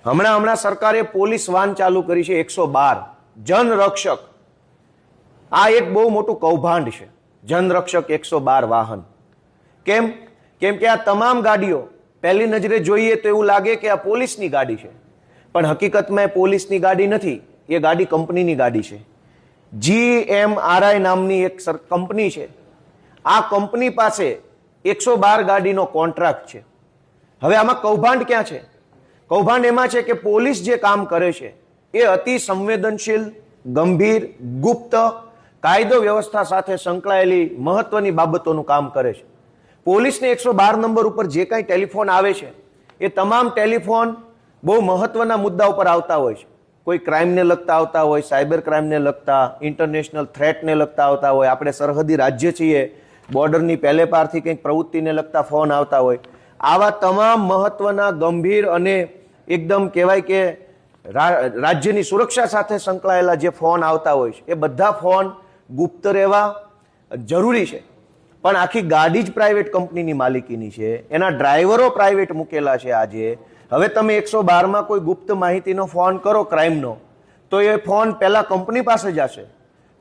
હમણાં સરકારે police van ચાલુ કરી છે 112 જનરક્ષક. આ એક બહુ મોટું કૌભાંડ છે, જનરક્ષક 112 વાહન. કેમ કે આ તમામ ગાડીઓ પહેલી નજરે જોઈએ તો એવું લાગે કે આ પોલીસની ગાડી છે, પણ હકીકતમાં એ પોલીસની ગાડી નથી, એ ગાડી કંપનીની ગાડી છે. GMRI નામની એક કંપની છે. આ કંપની પાસે 112 ગાડીનો કોન્ટ્રાક્ટ છે. હવે આમાં કૌભાંડ ક્યાં છે? કૌભાંડ એમાં છે કે પોલીસ જે કામ કરે છે એ અતિ સંવેદનશીલ, ગંભીર, ગુપ્ત, કાયદો વ્યવસ્થા સાથે સંકળાયેલી મહત્વની બાબતોનું કામ કરે છે. પોલીસને 112 નંબર ઉપર જે કાંઈ ટેલિફોન આવે છે એ તમામ ટેલિફોન બહુ મહત્વના મુદ્દા ઉપર આવતા હોય છે. કોઈ ક્રાઇમને લગતા આવતા હોય, સાયબર ક્રાઇમને લગતા, ઇન્ટરનેશનલ થ્રેટને લગતા આવતા હોય, આપણે સરહદી રાજ્ય છીએ, બોર્ડરની પહેલે પારથી કંઈક પ્રવૃત્તિને લગતા ફોન આવતા હોય. આવા તમામ મહત્વના, ગંભીર અને એકદમ કહેવાય કે રાજ્યની સુરક્ષા સાથે સંકળાયેલા જે ફોન આવતા હોય છે એ બધા ફોન ગુપ્ત રહેવા જરૂરી છે. પણ આખી ગાડી જ પ્રાઇવેટ કંપનીની માલિકીની છે, એના ડ્રાઈવરો પ્રાઇવેટ મૂકેલા છે. આજે હવે તમે 112માં કોઈ ગુપ્ત માહિતીનો ફોન કરો ક્રાઇમનો, તો એ ફોન પહેલા કંપની પાસે જશે,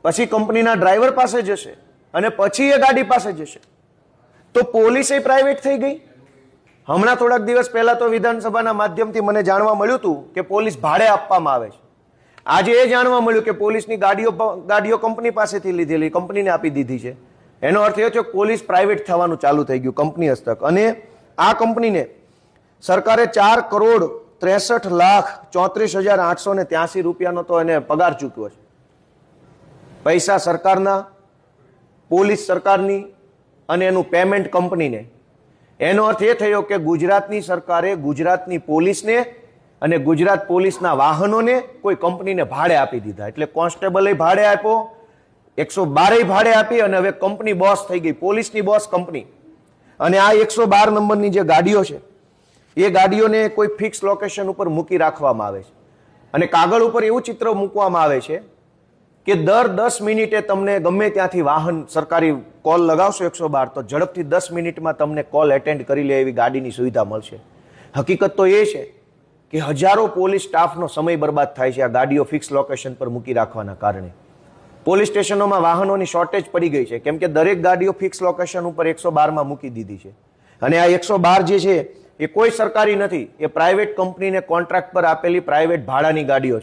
પછી કંપનીના ડ્રાઈવર પાસે જશે અને પછી એ ગાડી પાસે જશે. તો પોલીસ એ પ્રાઇવેટ થઈ ગઈ. હમણાં થોડાક દિવસ પહેલા તો વિધાનસભાના માધ્યમથી મને જાણવા મળ્યું હતું કે પોલીસ ભાડે આપવામાં આવે છે. આજે એ જાણવા મળ્યું કે પોલીસની ગાડીઓ કંપની પાસેથી લીધેલી, કંપનીને આપી દીધી છે. એનો અર્થ એ છે કે પોલીસ પ્રાઇવેટ થવાનું ચાલુ થઈ ગયું, કંપની હસ્તક. અને આ કંપનીને સરકારે 4,63,34,883 રૂપિયાનો તો એને પગાર ચૂક્યો છે. પૈસા સરકારના, પોલીસ સરકારની અને એનું પેમેન્ટ કંપનીને. એનો અર્થ એ થયો કે ગુજરાતની સરકારે ગુજરાતની પોલીસને અને ગુજરાત પોલીસના વાહનોને કોઈ કંપનીને ભાડે આપી દીધા. એટલે કોન્સ્ટેબલે ભાડે આપ્યો, 112 ભાડે આપી અને હવે કંપની બોસ થઈ ગઈ, પોલીસની બોસ કંપની. અને આ 112 નંબરની જે ગાડીઓ છે એ ગાડીઓને કોઈ ફિક્સ લોકેશન ઉપર મૂકી રાખવામાં આવે છે. અને કાગળ ઉપર એવું ચિત્ર મૂકવામાં આવે છે કે દર 10 મિનિટે તમને ગમે ત્યાંથી વાહન સરકારી કોલ લગાવશો 112 તો ઝડપથી 10 મિનિટમાં તમને કોલ એટેન્ડ કરી લે એવી ગાડીની સુવિધા મળશે. હકીકત તો એ છે કે હજારો પોલીસ સ્ટાફનો સમય બરબાદ થાય છે આ ગાડીઓ ફિક્સ લોકેશન પર મૂકી રાખવાના કારણે. પોલીસ સ્ટેશનોમાં વાહનોની શોર્ટેજ પડી ગઈ છે, કેમ કે દરેક ગાડીઓ ફિક્સ લોકેશન ઉપર 112માં મૂકી દીધી છે. અને આ 112 જે છે એ કોઈ સરકારી નથી, એ પ્રાઇવેટ કંપનીને કોન્ટ્રાક્ટ પર આપેલી પ્રાઇવેટ ભાડાની ગાડીઓ છે.